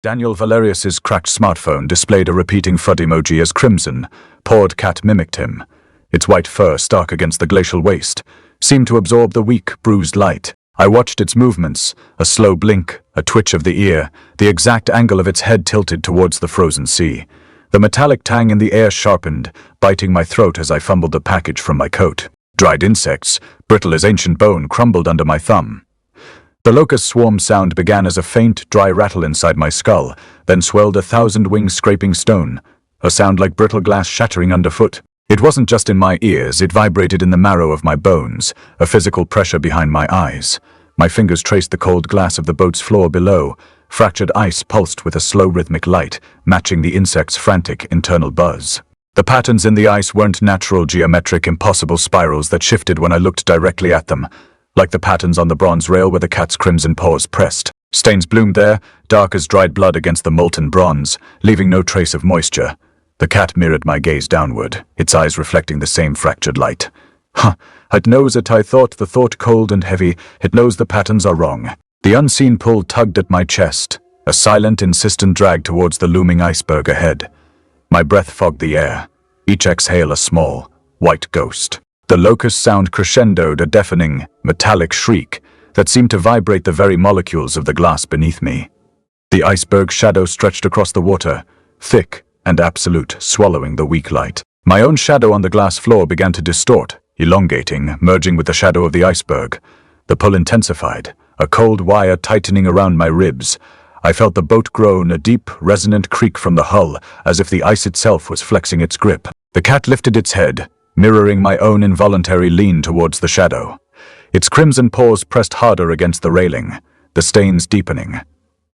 Daniel Valerius's cracked smartphone displayed a repeating FUD emoji as crimson, pawed cat mimicked him. Its white fur, stark against the glacial waste, seemed to absorb the weak, bruised light. I watched its movements, a slow blink, a twitch of the ear, the exact angle of its head tilted towards the frozen sea. The metallic tang in the air sharpened, biting my throat as I fumbled the package from my coat. Dried insects, brittle as ancient bone, crumbled under my thumb. The locust swarm sound began as a faint, dry rattle inside my skull, then swelled a thousand-wing scraping stone, a sound like brittle glass shattering underfoot. It wasn't just in my ears, it vibrated in the marrow of my bones, a physical pressure behind my eyes. My fingers traced the cold glass of the boat's floor below. Fractured ice pulsed with a slow rhythmic light, matching the insect's frantic internal buzz. The patterns in the ice weren't natural, geometric, impossible spirals that shifted when I looked directly at them, like the patterns on the bronze rail where the cat's crimson paws pressed. Stains bloomed there, dark as dried blood against the molten bronze, leaving no trace of moisture. The cat mirrored my gaze downward, its eyes reflecting the same fractured light. It knows it, I thought, the thought cold and heavy. It knows the patterns are wrong. The unseen pull tugged at my chest, a silent, insistent drag towards the looming iceberg ahead. My breath fogged the air, each exhale a small, white ghost. The locust sound crescendoed, a deafening, metallic shriek that seemed to vibrate the very molecules of the glass beneath me. The iceberg's shadow stretched across the water, thick and absolute, swallowing the weak light. My own shadow on the glass floor began to distort, elongating, merging with the shadow of the iceberg. The pull intensified, a cold wire tightening around my ribs. I felt the boat groan, a deep, resonant creak from the hull, as if the ice itself was flexing its grip. The cat lifted its head, mirroring my own involuntary lean towards the shadow. Its crimson paws pressed harder against the railing, the stains deepening.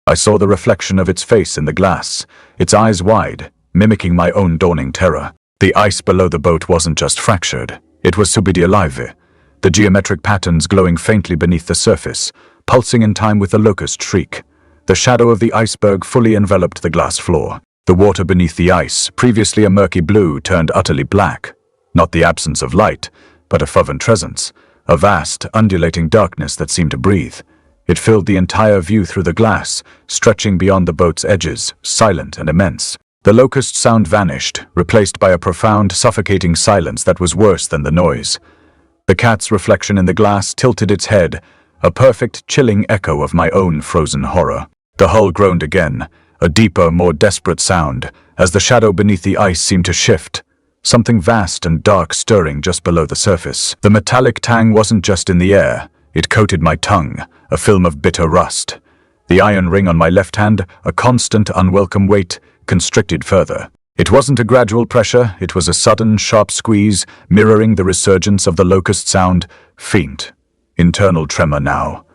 I saw the reflection of its face in the glass, its eyes wide, mimicking my own dawning terror. The ice below the boat wasn't just fractured, it was subito alive, the geometric patterns glowing faintly beneath the surface, pulsing in time with the locust shriek. The shadow of the iceberg fully enveloped the glass floor. The water beneath the ice, previously a murky blue, turned utterly black. Not the absence of light, but a fervent presence, a vast, undulating darkness that seemed to breathe. It filled the entire view through the glass, stretching beyond the boat's edges, silent and immense. The locust sound vanished, replaced by a profound, suffocating silence that was worse than the noise. The cat's reflection in the glass tilted its head, a perfect, chilling echo of my own frozen horror. The hull groaned again, a deeper, more desperate sound, as the shadow beneath the ice seemed to shift, something vast and dark stirring just below the surface. The metallic tang wasn't just in the air, it coated my tongue, a film of bitter rust. The iron ring on my left hand, a constant, unwelcome weight, constricted further. It wasn't a gradual pressure, it was a sudden, sharp squeeze, mirroring the resurgence of the locust sound, faint, internal tremor now.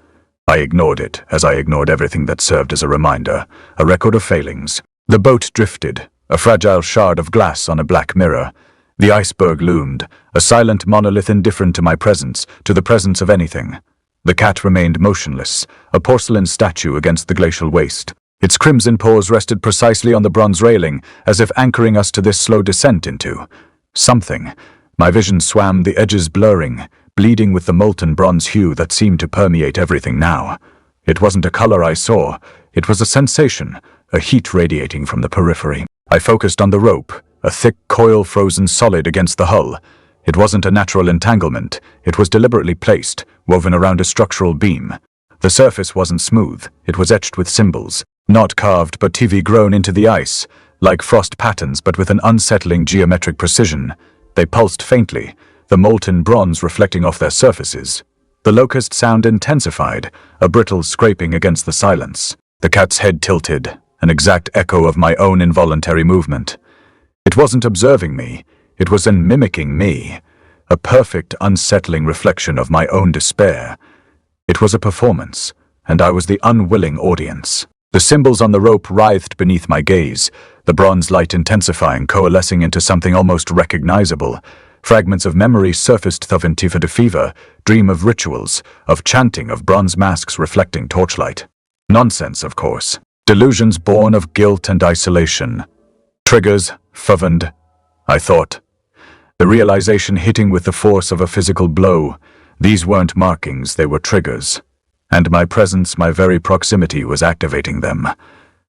I ignored it, as I ignored everything that served as a reminder, a record of failings. The boat drifted, a fragile shard of glass on a black mirror. The iceberg loomed, a silent monolith indifferent to my presence, to the presence of anything. The cat remained motionless, a porcelain statue against the glacial waste. Its crimson paws rested precisely on the bronze railing, as if anchoring us to this slow descent into something. My vision swam, the edges blurring, bleeding with the molten bronze hue that seemed to permeate everything now. It wasn't a color I saw, it was a sensation, a heat radiating from the periphery. I focused on the rope, a thick coil frozen solid against the hull. It wasn't a natural entanglement, it was deliberately placed, woven around a structural beam. The surface wasn't smooth, it was etched with symbols, not carved but TV-grown into the ice, like frost patterns but with an unsettling geometric precision. They pulsed faintly, the molten bronze reflecting off their surfaces. The locust sound intensified, a brittle scraping against the silence. The cat's head tilted, an exact echo of my own involuntary movement. It wasn't observing me, it was mimicking me, a perfect, unsettling reflection of my own despair. It was a performance, and I was the unwilling audience. The symbols on the rope writhed beneath my gaze, the bronze light intensifying, coalescing into something almost recognizable. Fragments of memory surfaced of intifada fever, dream of rituals, of chanting, of bronze masks reflecting torchlight. Nonsense, of course. Delusions born of guilt and isolation. Triggers, fervent, I thought. The realization hitting with the force of a physical blow. These weren't markings, they were triggers. And my presence, my very proximity, was activating them.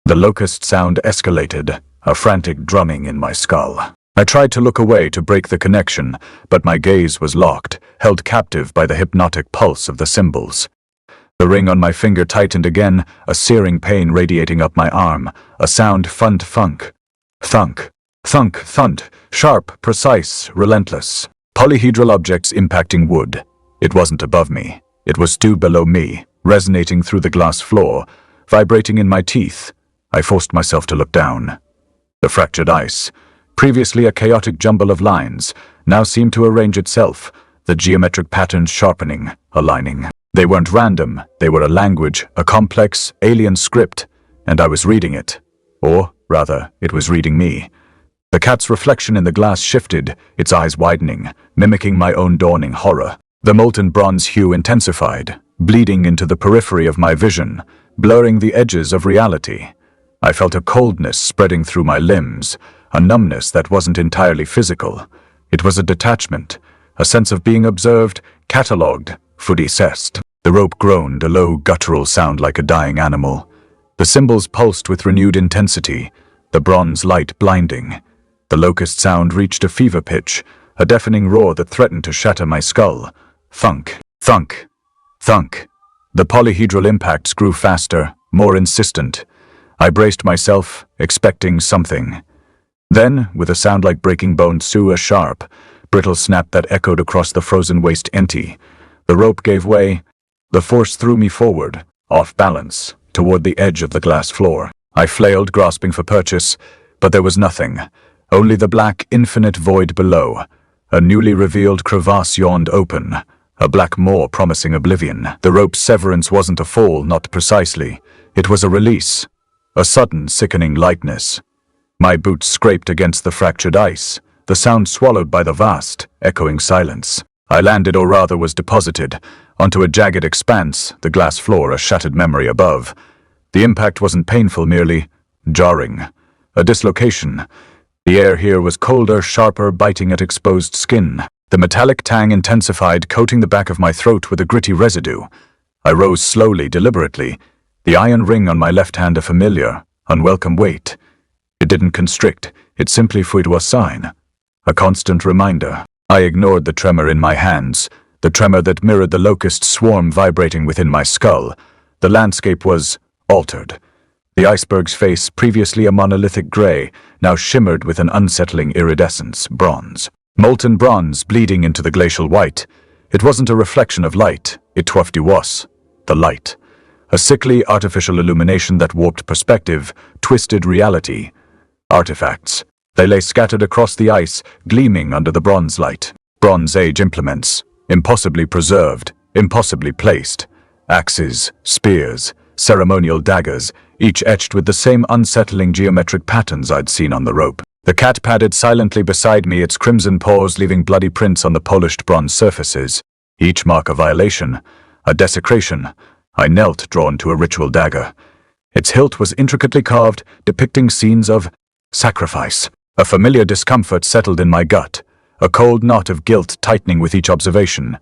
The locust sound escalated, a frantic drumming in my skull. I tried to look away to break the connection, but my gaze was locked, held captive by the hypnotic pulse of the symbols. The ring on my finger tightened again, a searing pain radiating up my arm, a sound thunk. Thunk, thunk, thunt, sharp, precise, relentless. Polyhedral objects impacting wood. It wasn't above me. It was due below me, resonating through the glass floor, vibrating in my teeth. I forced myself to look down. The fractured ice, previously a chaotic jumble of lines, now seemed to arrange itself, the geometric patterns sharpening, aligning. They weren't random, they were a language, a complex, alien script, and I was reading it. Or, rather, it was reading me. The cat's reflection in the glass shifted, its eyes widening, mimicking my own dawning horror. The molten bronze hue intensified, bleeding into the periphery of my vision, blurring the edges of reality. I felt a coldness spreading through my limbs, a numbness that wasn't entirely physical. It was a detachment, a sense of being observed, catalogued, assessed. The rope groaned, a low guttural sound like a dying animal. The symbols pulsed with renewed intensity, the bronze light blinding. The locust sound reached a fever pitch, a deafening roar that threatened to shatter my skull. Thunk, thunk, thunk. The polyhedral impacts grew faster, more insistent. I braced myself, expecting something. Then, with a sound like breaking bones, a sharp, brittle snap that echoed across the frozen waste empty. The rope gave way. The force threw me forward, off balance, toward the edge of the glass floor. I flailed, grasping for purchase, but there was nothing. Only the black, infinite void below. A newly revealed crevasse yawned open, a black maw promising oblivion. The rope's severance wasn't a fall, not precisely. It was a release, a sudden, sickening lightness. My boots scraped against the fractured ice, the sound swallowed by the vast, echoing silence. I landed, or rather was deposited, onto a jagged expanse, the glass floor a shattered memory above. The impact wasn't painful, merely jarring. A dislocation. The air here was colder, sharper, biting at exposed skin. The metallic tang intensified, coating the back of my throat with a gritty residue. I rose slowly, deliberately, the iron ring on my left hand a familiar, unwelcome weight. It didn't constrict, it simply flew to a sign, a constant reminder. I ignored the tremor in my hands, the tremor that mirrored the locust swarm vibrating within my skull. The landscape was altered. The iceberg's face, previously a monolithic gray, now shimmered with an unsettling iridescence, bronze. Molten bronze bleeding into the glacial white. It wasn't a reflection of light, it was the light. A sickly, artificial illumination that warped perspective, twisted reality. Artifacts. They lay scattered across the ice, gleaming under the bronze light. Bronze Age implements, impossibly preserved, impossibly placed. Axes, spears, ceremonial daggers, each etched with the same unsettling geometric patterns I'd seen on the rope. The cat padded silently beside me, its crimson paws leaving bloody prints on the polished bronze surfaces. Each mark a violation, a desecration. I knelt, drawn to a ritual dagger. Its hilt was intricately carved, depicting scenes of sacrifice. A familiar discomfort settled in my gut, a cold knot of guilt tightening with each observation.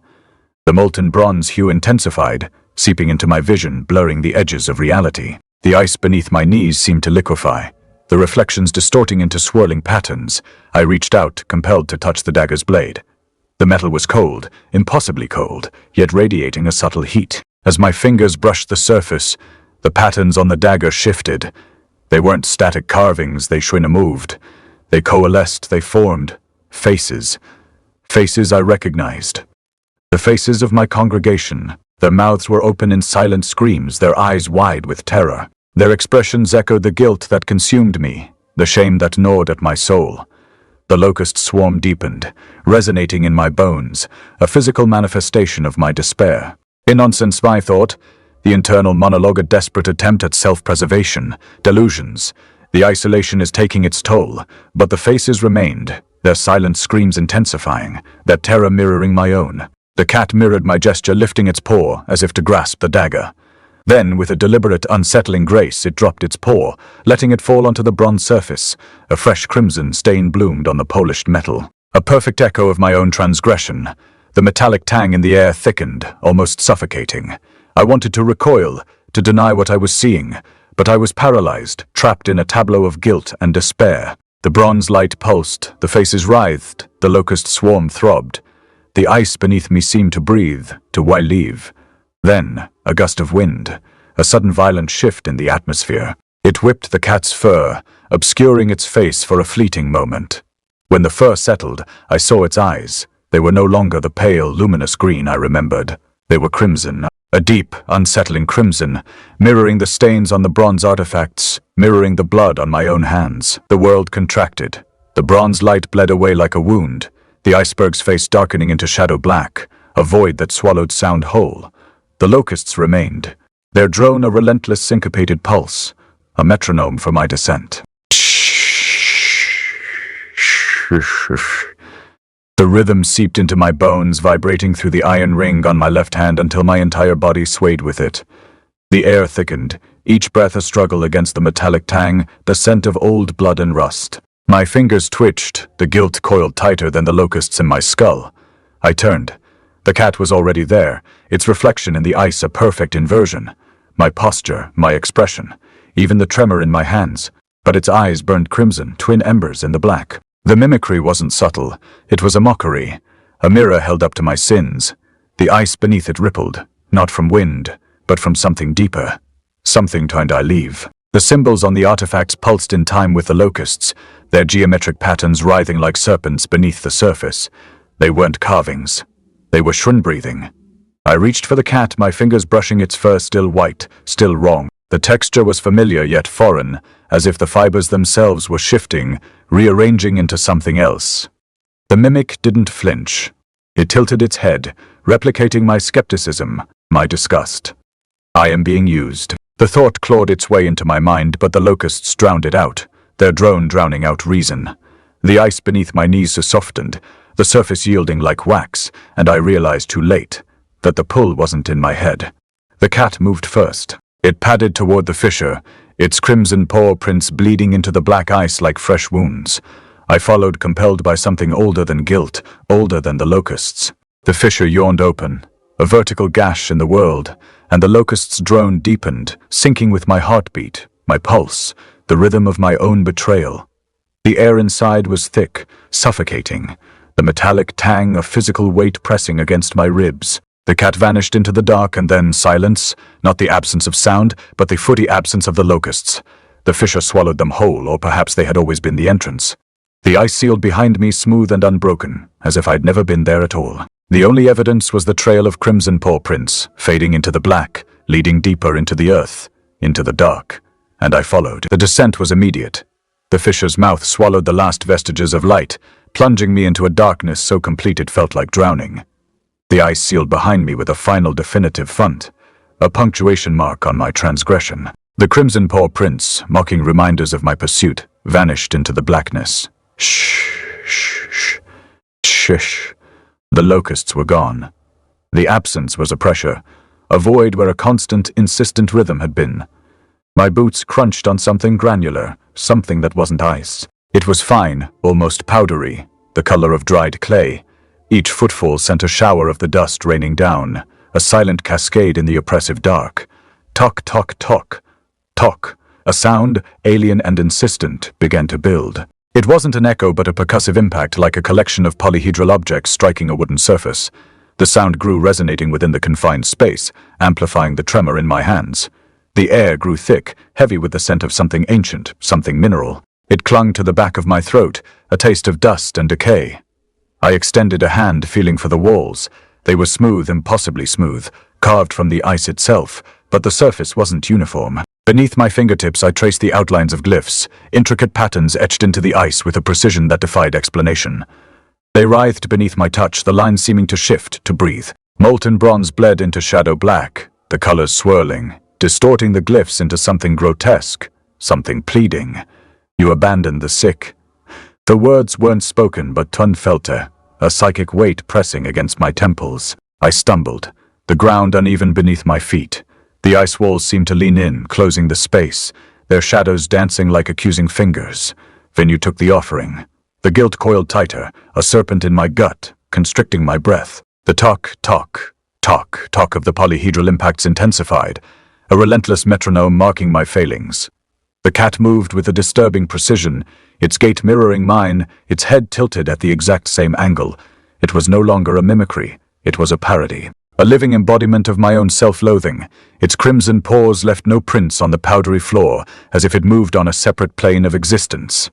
The molten bronze hue intensified, seeping into my vision, blurring the edges of reality. The ice beneath my knees seemed to liquefy, the reflections distorting into swirling patterns. I reached out, compelled to touch the dagger's blade. The metal was cold, impossibly cold, yet radiating a subtle heat. As my fingers brushed the surface, the patterns on the dagger shifted. They weren't static carvings, they moved. They coalesced, they formed. Faces. Faces I recognized. The faces of my congregation. Their mouths were open in silent screams, their eyes wide with terror. Their expressions echoed the guilt that consumed me, the shame that gnawed at my soul. The locust swarm deepened, resonating in my bones, a physical manifestation of my despair. In nonsense, I thought, the internal monologue, a desperate attempt at self-preservation, delusions. The isolation is taking its toll, but the faces remained, their silent screams intensifying, their terror mirroring my own. The cat mirrored my gesture, lifting its paw as if to grasp the dagger. Then, with a deliberate, unsettling grace, it dropped its paw, letting it fall onto the bronze surface. A fresh crimson stain bloomed on the polished metal. A perfect echo of my own transgression. The metallic tang in the air thickened, almost suffocating. I wanted to recoil, to deny what I was seeing, but I was paralyzed, trapped in a tableau of guilt and despair. The bronze light pulsed, the faces writhed, the locust swarm throbbed. The ice beneath me seemed to breathe, to leave. Then, a gust of wind, a sudden violent shift in the atmosphere. It whipped the cat's fur, obscuring its face for a fleeting moment. When the fur settled, I saw its eyes. They were no longer the pale, luminous green I remembered. They were crimson, a deep, unsettling crimson, mirroring the stains on the bronze artifacts, mirroring the blood on my own hands. The world contracted. The bronze light bled away like a wound, the iceberg's face darkening into shadow black, a void that swallowed sound whole. The locusts remained, their drone a relentless syncopated pulse, a metronome for my descent. The rhythm seeped into my bones, vibrating through the iron ring on my left hand until my entire body swayed with it. The air thickened, each breath a struggle against the metallic tang, the scent of old blood and rust. My fingers twitched, the guilt coiled tighter than the locusts in my skull. I turned. The cat was already there, its reflection in the ice a perfect inversion. My posture, my expression, even the tremor in my hands. But its eyes burned crimson, twin embers in the black. The mimicry wasn't subtle, it was a mockery, a mirror held up to my sins. The ice beneath it rippled, not from wind, but from something deeper. Something turned I leave. The symbols on the artifacts pulsed in time with the locusts, their geometric patterns writhing like serpents beneath the surface. They weren't carvings. They were shrin-breathing. I reached for the cat, my fingers brushing its fur, still white, still wrong. The texture was familiar yet foreign, as if the fibers themselves were shifting, rearranging into something else. The mimic didn't flinch. It tilted its head, replicating my skepticism, my disgust. I am being used. The thought clawed its way into my mind, but the locusts drowned it out, their drone drowning out reason. The ice beneath my knees softened, the surface yielding like wax, and I realized too late that the pull wasn't in my head. The cat moved first. It padded toward the fissure, its crimson paw prints bleeding into the black ice like fresh wounds. I followed, compelled by something older than guilt, older than the locusts. The fissure yawned open, a vertical gash in the world, and the locust's drone deepened, syncing with my heartbeat, my pulse, the rhythm of my own betrayal. The air inside was thick, suffocating, the metallic tang of physical weight pressing against my ribs. The cat vanished into the dark, and then silence, not the absence of sound, but the footy absence of the locusts. The fissure swallowed them whole, or perhaps they had always been the entrance. The ice sealed behind me, smooth and unbroken, as if I'd never been there at all. The only evidence was the trail of crimson paw prints, fading into the black, leading deeper into the earth, into the dark. And I followed. The descent was immediate. The fissure's mouth swallowed the last vestiges of light, plunging me into a darkness so complete it felt like drowning. The ice sealed behind me with a final definitive font, a punctuation mark on my transgression. The crimson paw prints, mocking reminders of my pursuit, vanished into the blackness. Shh. The locusts were gone. The absence was a pressure, a void where a constant, insistent rhythm had been. My boots crunched on something granular, something that wasn't ice. It was fine, almost powdery, the color of dried clay. Each footfall sent a shower of the dust raining down, a silent cascade in the oppressive dark. Tock, tock, tock. Tock. A sound, alien and insistent, began to build. It wasn't an echo but a percussive impact, like a collection of polyhedral objects striking a wooden surface. The sound grew, resonating within the confined space, amplifying the tremor in my hands. The air grew thick, heavy with the scent of something ancient, something mineral. It clung to the back of my throat, a taste of dust and decay. I extended a hand, feeling for the walls. They were smooth, impossibly smooth, carved from the ice itself, but the surface wasn't uniform. Beneath my fingertips I traced the outlines of glyphs, intricate patterns etched into the ice with a precision that defied explanation. They writhed beneath my touch, the lines seeming to shift, to breathe. Molten bronze bled into shadow black, the colors swirling, distorting the glyphs into something grotesque, something pleading. You abandoned the sick. The words weren't spoken, but tunfelte, a psychic weight pressing against my temples. I stumbled, the ground uneven beneath my feet. The ice walls seemed to lean in, closing the space, their shadows dancing like accusing fingers. Then you took the offering. The guilt coiled tighter, a serpent in my gut, constricting my breath. The tock, tock, tock, tock of the polyhedral impacts intensified, a relentless metronome marking my failings. The cat moved with a disturbing precision, its gait mirroring mine, its head tilted at the exact same angle. It was no longer a mimicry, it was a parody. A living embodiment of my own self-loathing. Its crimson paws left no prints on the powdery floor, as if it moved on a separate plane of existence.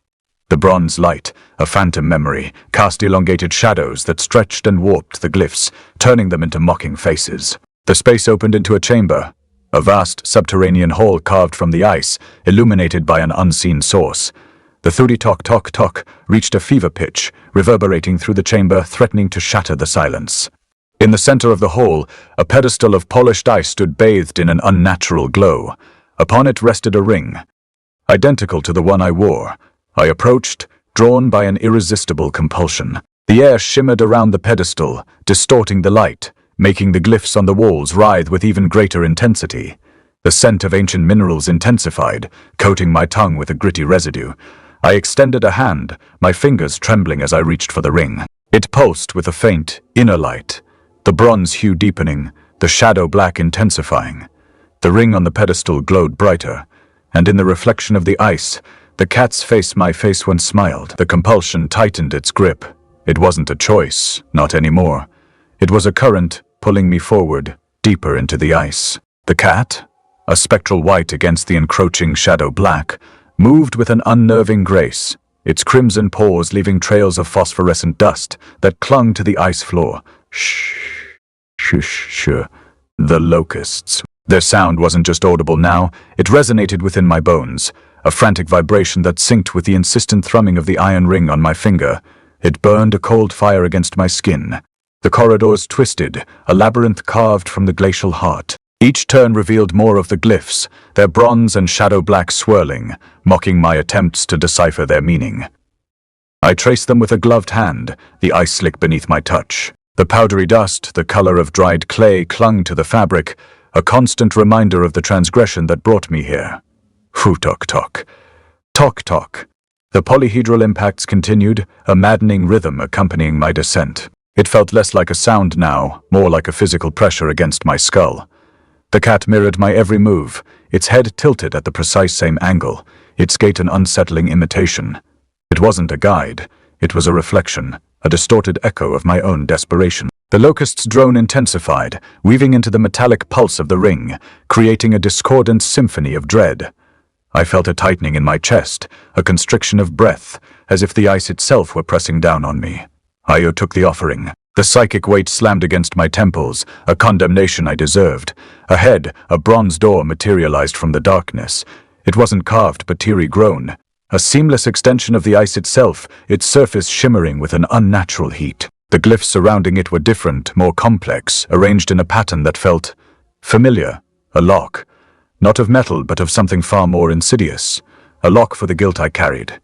The bronze light, a phantom memory, cast elongated shadows that stretched and warped the glyphs, turning them into mocking faces. The space opened into a chamber, a vast subterranean hall carved from the ice, illuminated by an unseen source. The thudi tock tock tock reached a fever pitch, reverberating through the chamber, threatening to shatter the silence. In the center of the hall, a pedestal of polished ice stood bathed in an unnatural glow. Upon it rested a ring, identical to the one I wore. I approached, drawn by an irresistible compulsion. The air shimmered around the pedestal, distorting the light, making the glyphs on the walls writhe with even greater intensity. The scent of ancient minerals intensified, coating my tongue with a gritty residue. I extended a hand, my fingers trembling as I reached for the ring. It pulsed with a faint, inner light, the bronze hue deepening, the shadow black intensifying. The ring on the pedestal glowed brighter, and in the reflection of the ice, the cat's face my face once smiled. The compulsion tightened its grip. It wasn't a choice, not anymore. It was a current, pulling me forward, deeper into the ice. The cat, a spectral white against the encroaching shadow black, moved with an unnerving grace, its crimson paws leaving trails of phosphorescent dust that clung to the ice floor. Shh, shush, shh. The locusts. Their sound wasn't just audible now, it resonated within my bones, a frantic vibration that synced with the insistent thrumming of the iron ring on my finger. It burned a cold fire against my skin. The corridors twisted, a labyrinth carved from the glacial heart. Each turn revealed more of the glyphs, their bronze and shadow black swirling, mocking my attempts to decipher their meaning. I traced them with a gloved hand, the ice slick beneath my touch. The powdery dust, the color of dried clay, clung to the fabric, a constant reminder of the transgression that brought me here. Tok tok. Tok tok. The polyhedral impacts continued, a maddening rhythm accompanying my descent. It felt less like a sound now, more like a physical pressure against my skull. The cat mirrored my every move, its head tilted at the precise same angle, its gait an unsettling imitation. It wasn't a guide, it was a reflection, a distorted echo of my own desperation. The locust's drone intensified, weaving into the metallic pulse of the ring, creating a discordant symphony of dread. I felt a tightening in my chest, a constriction of breath, as if the ice itself were pressing down on me. Io took the offering. The psychic weight slammed against my temples, a condemnation I deserved. Ahead, a bronze door materialized from the darkness. It wasn't carved but teary grown, a seamless extension of the ice itself, its surface shimmering with an unnatural heat. The glyphs surrounding it were different, more complex, arranged in a pattern that felt familiar. A lock. Not of metal, but of something far more insidious. A lock for the guilt I carried.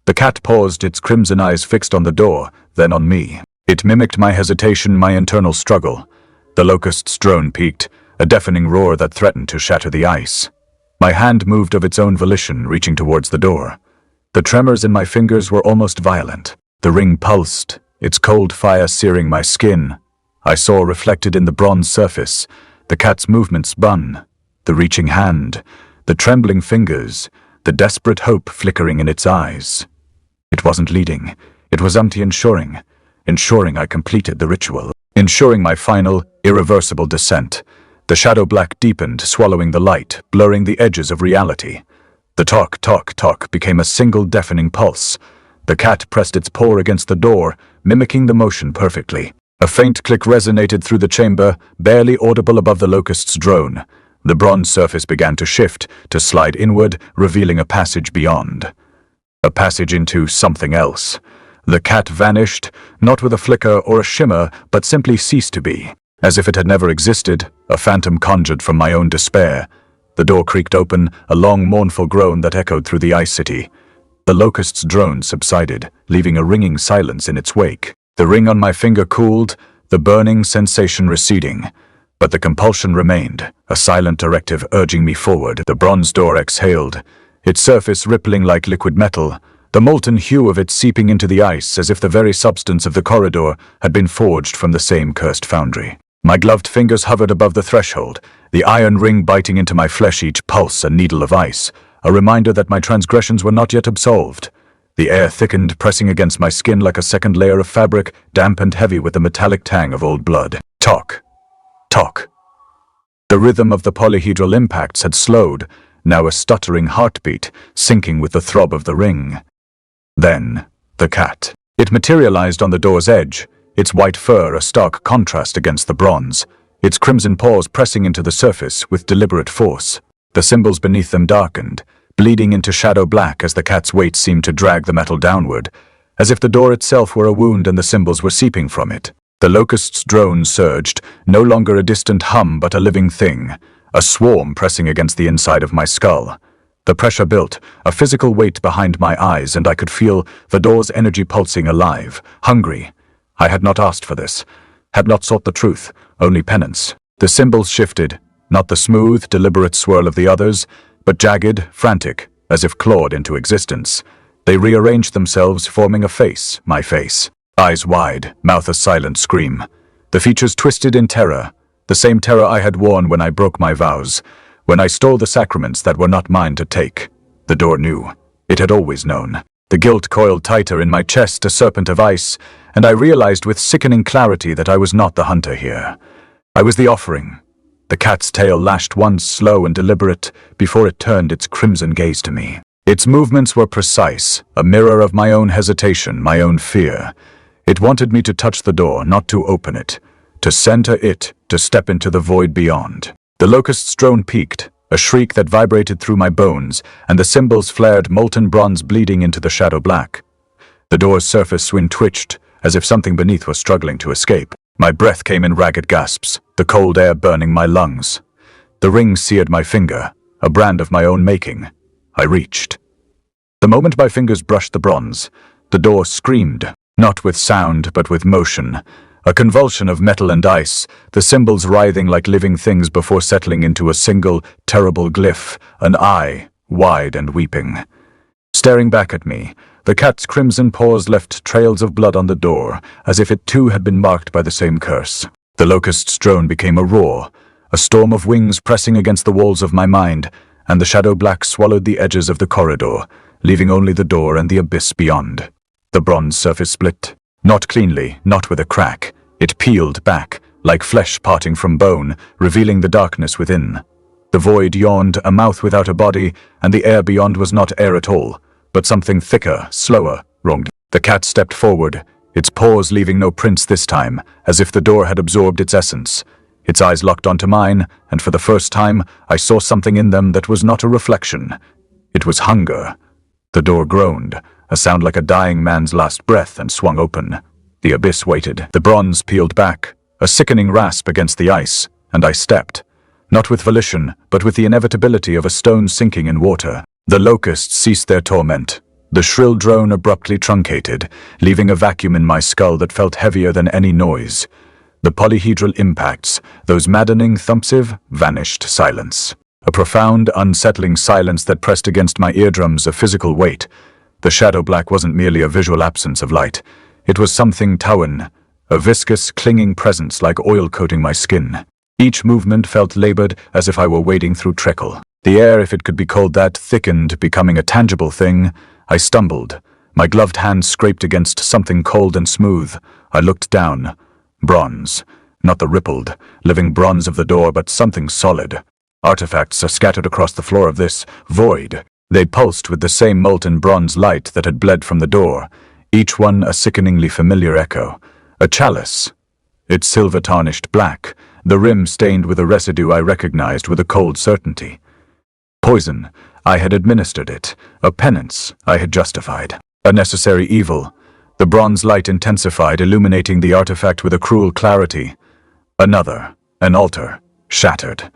The cat paused, its crimson eyes fixed on the door, then on me. It mimicked my hesitation, my internal struggle. The locust's drone peaked, a deafening roar that threatened to shatter the ice. My hand moved of its own volition, reaching towards the door. The tremors in my fingers were almost violent. The ring pulsed, its cold fire searing my skin. I saw reflected in the bronze surface, the cat's movement spun. The reaching hand, the trembling fingers, the desperate hope flickering in its eyes. It wasn't leading, it was empty ensuring I completed the ritual, ensuring my final, irreversible descent. The shadow black deepened, swallowing the light, blurring the edges of reality. The tock, tock, tock became a single deafening pulse. The cat pressed its paw against the door, mimicking the motion perfectly. A faint click resonated through the chamber, barely audible above the locust's drone. The bronze surface began to shift, to slide inward, revealing a passage beyond. A passage into something else. The cat vanished, not with a flicker or a shimmer, but simply ceased to be. As if it had never existed, a phantom conjured from my own despair. The door creaked open, a long, mournful groan that echoed through the ice city. The locust's drone subsided, leaving a ringing silence in its wake. The ring on my finger cooled, the burning sensation receding. But the compulsion remained, a silent directive urging me forward. The bronze door exhaled, its surface rippling like liquid metal, the molten hue of it seeping into the ice as if the very substance of the corridor had been forged from the same cursed foundry. My gloved fingers hovered above the threshold, the iron ring biting into my flesh, each pulse a needle of ice, a reminder that my transgressions were not yet absolved. The air thickened, pressing against my skin like a second layer of fabric, damp and heavy with the metallic tang of old blood. Talk. Talk. The rhythm of the polyhedral impacts had slowed, now a stuttering heartbeat, syncing with the throb of the ring. Then, the cat. It materialized on the door's edge, its white fur a stark contrast against the bronze, its crimson paws pressing into the surface with deliberate force. The symbols beneath them darkened, bleeding into shadow black as the cat's weight seemed to drag the metal downward, as if the door itself were a wound and the symbols were seeping from it. The locust's drone surged, no longer a distant hum but a living thing, a swarm pressing against the inside of my skull. The pressure built, a physical weight behind my eyes, and I could feel the door's energy pulsing alive, hungry. I had not asked for this, had not sought the truth, only penance. The symbols shifted, not the smooth, deliberate swirl of the others, but jagged, frantic, as if clawed into existence. They rearranged themselves, forming a face, my face. Eyes wide, mouth a silent scream. The features twisted in terror, the same terror I had worn when I broke my vows, when I stole the sacraments that were not mine to take. The door knew. It had always known. The guilt coiled tighter in my chest, a serpent of ice, and I realized with sickening clarity that I was not the hunter here. I was the offering. The cat's tail lashed once, slow and deliberate, before it turned its crimson gaze to me. Its movements were precise, a mirror of my own hesitation, my own fear. It wanted me to touch the door, not to open it, to center it, to step into the void beyond. The locust's drone peaked, a shriek that vibrated through my bones, and the symbols flared, molten bronze bleeding into the shadow black. The door's surface twitched, as if something beneath was struggling to escape. My breath came in ragged gasps, the cold air burning my lungs. The ring seared my finger, a brand of my own making. I reached. The moment my fingers brushed the bronze, the door screamed, not with sound but with motion. A convulsion of metal and ice, the symbols writhing like living things before settling into a single, terrible glyph, an eye, wide and weeping. Staring back at me, the cat's crimson paws left trails of blood on the door, as if it too had been marked by the same curse. The locust's drone became a roar, a storm of wings pressing against the walls of my mind, and the shadow black swallowed the edges of the corridor, leaving only the door and the abyss beyond. The bronze surface split. Not cleanly, not with a crack. It peeled back, like flesh parting from bone, revealing the darkness within. The void yawned, a mouth without a body, and the air beyond was not air at all, but something thicker, slower, wronged. The cat stepped forward, its paws leaving no prints this time, as if the door had absorbed its essence. Its eyes locked onto mine, and for the first time, I saw something in them that was not a reflection. It was hunger. The door groaned, a sound like a dying man's last breath, and swung open. The abyss waited. The bronze peeled back, a sickening rasp against the ice, and I stepped. Not with volition, but with the inevitability of a stone sinking in water. The locusts ceased their torment. The shrill drone abruptly truncated, leaving a vacuum in my skull that felt heavier than any noise. The polyhedral impacts, those maddening thumps of vanished silence. A profound, unsettling silence that pressed against my eardrums, a physical weight. The shadow black wasn't merely a visual absence of light. It was something Taoan, a viscous, clinging presence like oil coating my skin. Each movement felt labored, as if I were wading through treacle. The air, if it could be called that, thickened, becoming a tangible thing. I stumbled. My gloved hand scraped against something cold and smooth. I looked down. Bronze. Not the rippled, living bronze of the door, but something solid. Artifacts are scattered across the floor of this void. They pulsed with the same molten bronze light that had bled from the door, each one a sickeningly familiar echo. A chalice. Its silver tarnished black, the rim stained with a residue I recognized with a cold certainty. Poison. I had administered it. A penance I had justified. A necessary evil. The bronze light intensified, illuminating the artifact with a cruel clarity. Another. An altar. Shattered.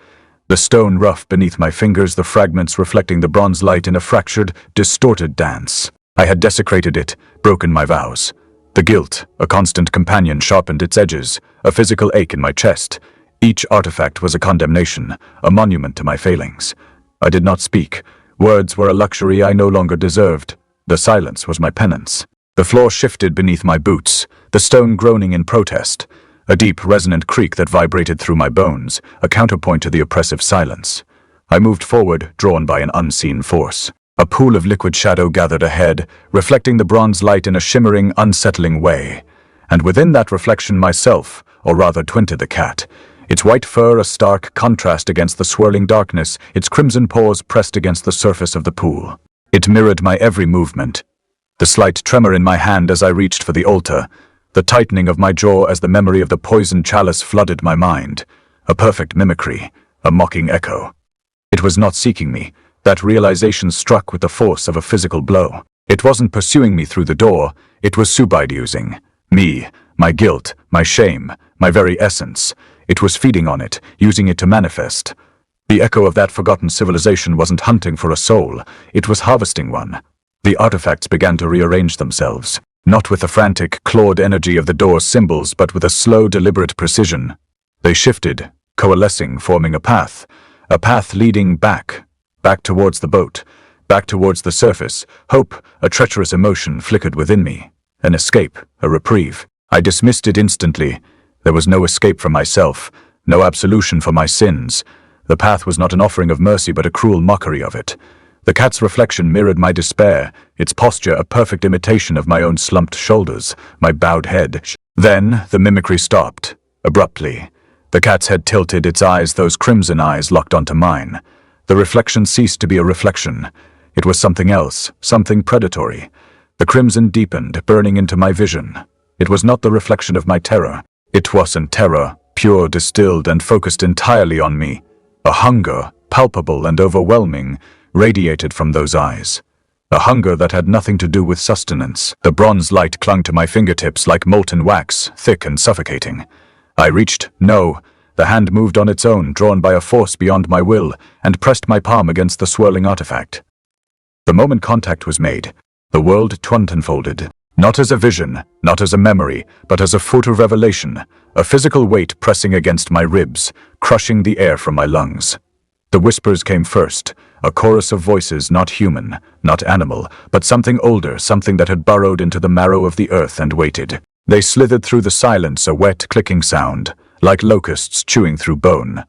The stone rough beneath my fingers, the fragments reflecting the bronze light in a fractured, distorted dance. I had desecrated it, broken my vows. The guilt, a constant companion, sharpened its edges, a physical ache in my chest. Each artifact was a condemnation, a monument to my failings. I did not speak. Words were a luxury I no longer deserved. The silence was my penance. The floor shifted beneath my boots, the stone groaning in protest. a deep, resonant creak that vibrated through my bones, a counterpoint to the oppressive silence. I moved forward, drawn by an unseen force. A pool of liquid shadow gathered ahead, reflecting the bronze light in a shimmering, unsettling way. And within that reflection myself, or rather Twinta the cat, its white fur a stark contrast against the swirling darkness, its crimson paws pressed against the surface of the pool. It mirrored my every movement. The slight tremor in my hand as I reached for the altar, the tightening of my jaw as the memory of the poisoned chalice flooded my mind. A perfect mimicry, a mocking echo. It was not seeking me. That realization struck with the force of a physical blow. It wasn't pursuing me through the door, it was subsidizing. Me, my guilt, my shame, my very essence. It was feeding on it, using it to manifest. The echo of that forgotten civilization wasn't hunting for a soul, it was harvesting one. The artifacts began to rearrange themselves, not with the frantic, clawed energy of the door's symbols, but with a slow, deliberate precision. They shifted, coalescing, forming a path leading back towards the boat, back towards the surface. Hope, a treacherous emotion, flickered within me. An escape, a reprieve. I dismissed it instantly. There was no escape from myself, no absolution for my sins. The path was not an offering of mercy, but a cruel mockery of it. The cat's reflection mirrored my despair, its posture a perfect imitation of my own slumped shoulders, my bowed head. Then the mimicry stopped, abruptly. The cat's head tilted, its eyes, those crimson eyes, locked onto mine. The reflection ceased to be a reflection. It was something else, something predatory. The crimson deepened, burning into my vision. It was not the reflection of my terror. It wasn't terror, pure, distilled, and focused entirely on me. A hunger, palpable and overwhelming, radiated from those eyes. A hunger that had nothing to do with sustenance. The bronze light clung to my fingertips like molten wax, thick and suffocating. I reached, no. The hand moved on its own, drawn by a force beyond my will, and pressed my palm against the swirling artifact. The moment contact was made, the world unfolded. Not as a vision, not as a memory, but as a photo revelation, a physical weight pressing against my ribs, crushing the air from my lungs. The whispers came first, a chorus of voices not human, not animal, but something older, something that had burrowed into the marrow of the earth and waited. They slithered through the silence, a wet, clicking sound, like locusts chewing through bone.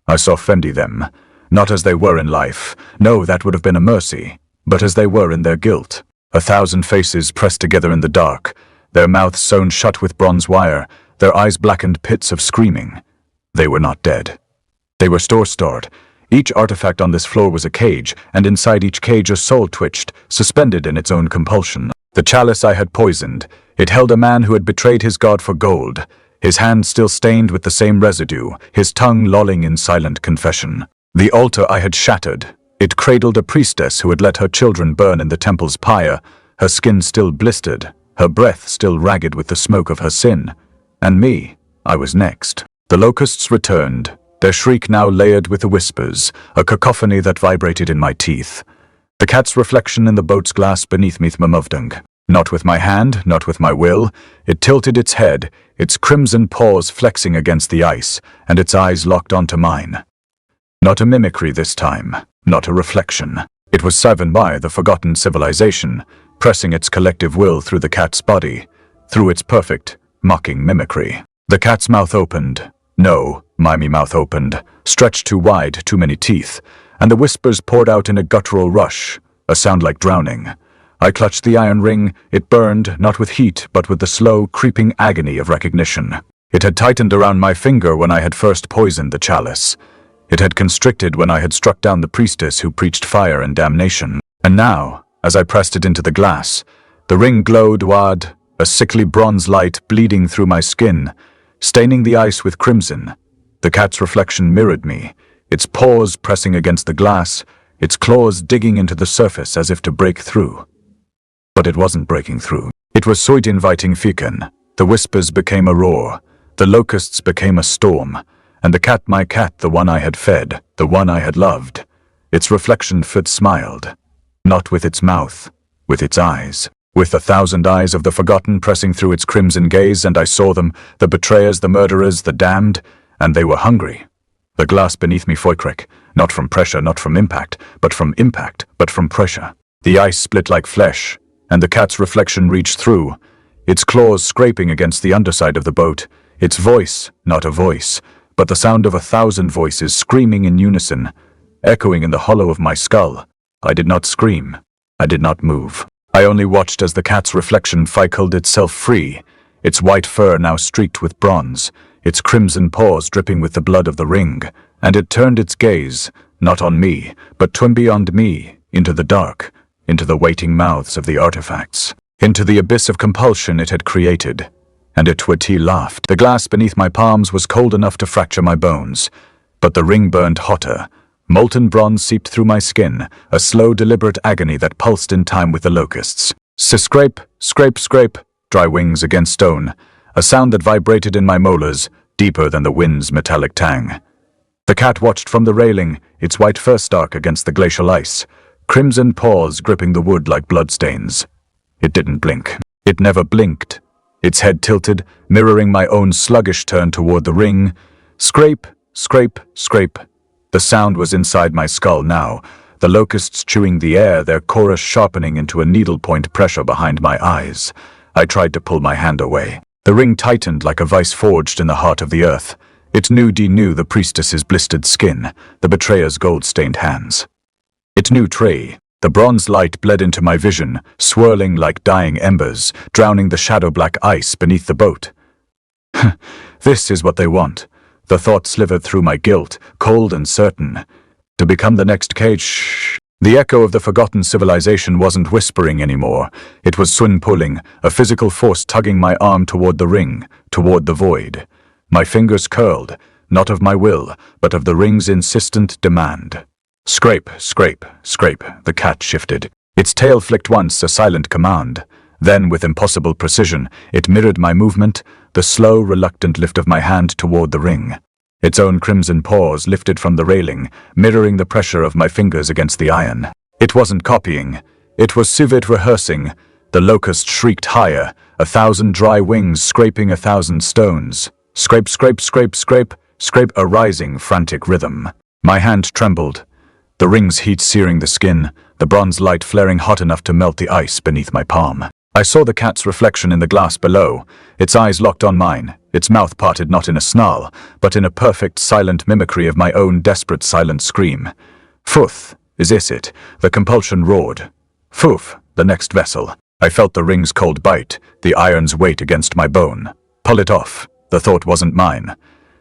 I saw Fendi them, not as they were in life, no, that would have been a mercy, but as they were in their guilt. 1,000 faces pressed together in the dark, their mouths sewn shut with bronze wire, their eyes blackened pits of screaming. They were not dead. They were store-stored. Each artifact on this floor was a cage, and inside each cage a soul twitched, suspended in its own compulsion. The chalice I had poisoned, it held a man who had betrayed his god for gold, his hand still stained with the same residue, his tongue lolling in silent confession. The altar I had shattered. It cradled a priestess who had let her children burn in the temple's pyre, her skin still blistered, her breath still ragged with the smoke of her sin. And me, I was next. The locusts returned, their shriek now layered with the whispers, a cacophony that vibrated in my teeth. The cat's reflection in the boat's glass beneath me thmavdung. Not with my hand, not with my will, it tilted its head, its crimson paws flexing against the ice, and its eyes locked onto mine. Not a mimicry this time. Not a reflection. It was seven by the forgotten civilization, pressing its collective will through the cat's body, through its perfect, mocking mimicry. The cat's mouth opened. No, mimey mouth opened, stretched too wide, too many teeth, and the whispers poured out in a guttural rush, a sound like drowning. I clutched the iron ring. It burned, not with heat, but with the slow, creeping agony of recognition. It had tightened around my finger when I had first poisoned the chalice. It had constricted when I had struck down the priestess who preached fire and damnation. And now, as I pressed it into the glass, the ring glowed wad, a sickly bronze light bleeding through my skin, staining the ice with crimson. The cat's reflection mirrored me, its paws pressing against the glass, its claws digging into the surface as if to break through. But it wasn't breaking through. It was soit inviting fiken. The whispers became a roar, the locusts became a storm, and the cat, my cat, the one I had fed, the one I had loved. Its reflection smiled, not with its mouth, with its eyes. With 1,000 eyes of the forgotten pressing through its crimson gaze, and I saw them, the betrayers, the murderers, the damned, and they were hungry. The glass beneath me foikrek, not from pressure, not from impact, but from pressure. The ice split like flesh, and the cat's reflection reached through, its claws scraping against the underside of the boat, Its voice, not a voice, but the sound of 1,000 voices screaming in unison, echoing in the hollow of my skull. I did not scream. I did not move. I only watched as the cat's reflection fickled itself free, its white fur now streaked with bronze, its crimson paws dripping with the blood of the ring, and it turned its gaze, not on me, but twin beyond me, into the dark, into the waiting mouths of the artifacts, into the abyss of compulsion it had created. And Itwati laughed. The glass beneath my palms was cold enough to fracture my bones, but the ring burned hotter. Molten bronze seeped through my skin, a slow, deliberate agony that pulsed in time with the locusts. Scrape, scrape, scrape, dry wings against stone, a sound that vibrated in my molars, deeper than the wind's metallic tang. The cat watched from the railing, its white fur stark against the glacial ice, crimson paws gripping the wood like bloodstains. It didn't blink. It never blinked. Its head tilted, mirroring my own sluggish turn toward the ring. Scrape, scrape, scrape. The sound was inside my skull now, the locusts chewing the air, their chorus sharpening into a needlepoint pressure behind my eyes. I tried to pull my hand away. The ring tightened like a vice forged in the heart of the earth. It knew the priestess's blistered skin, the betrayer's gold-stained hands. It knew Trey. The bronze light bled into my vision, swirling like dying embers, drowning the shadow-black ice beneath the boat. This is what they want. The thought slivered through my guilt, cold and certain. To become the next cage. Shh. The echo of the forgotten civilization wasn't whispering anymore. It was swin-pulling, a physical force tugging my arm toward the ring, toward the void. My fingers curled, not of my will, but of the ring's insistent demand. Scrape, scrape, scrape, the cat shifted. Its tail flicked once, a silent command. Then, with impossible precision, it mirrored my movement, the slow, reluctant lift of my hand toward the ring. Its own crimson paws lifted from the railing, mirroring the pressure of my fingers against the iron. It wasn't copying. It was civet rehearsing. The locust shrieked higher, 1,000 dry wings scraping 1,000 stones. Scrape, scrape, scrape, scrape, scrape, a rising, frantic rhythm. My hand trembled. The ring's heat searing the skin, the bronze light flaring hot enough to melt the ice beneath my palm. I saw the cat's reflection in the glass below, its eyes locked on mine, its mouth parted not in a snarl, but in a perfect silent mimicry of my own desperate silent scream. Futh, is this it? The compulsion roared. Foof, the next vessel. I felt the ring's cold bite, the iron's weight against my bone. Pull it off. The thought wasn't mine.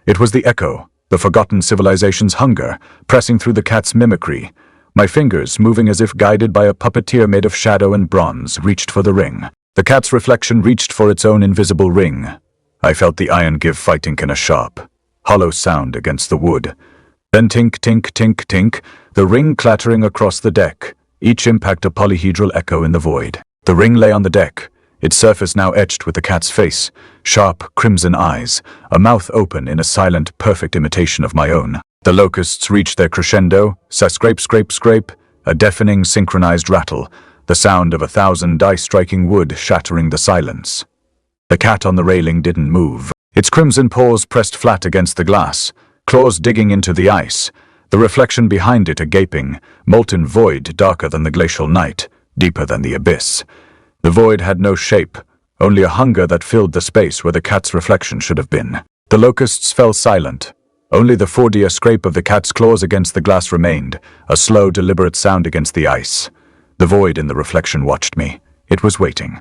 It was the echo, the forgotten civilization's hunger, pressing through the cat's mimicry. My fingers, moving as if guided by a puppeteer made of shadow and bronze, reached for the ring. The cat's reflection reached for its own invisible ring. I felt the iron give fighting in a sharp, hollow sound against the wood. Then tink, tink, tink, tink, the ring clattering across the deck, each impact a polyhedral echo in the void. The ring lay on the deck, its surface now etched with the cat's face, sharp, crimson eyes, a mouth open in a silent, perfect imitation of my own. The locusts reached their crescendo, scrape, scrape, scrape, a deafening, synchronized rattle, the sound of 1,000 dice striking wood shattering the silence. The cat on the railing didn't move. Its crimson paws pressed flat against the glass, claws digging into the ice, the reflection behind it a gaping, molten void darker than the glacial night, deeper than the abyss. The void had no shape, only a hunger that filled the space where the cat's reflection should have been. The locusts fell silent. Only the 4D scrape of the cat's claws against the glass remained, a slow, deliberate sound against the ice. The void in the reflection watched me. It was waiting.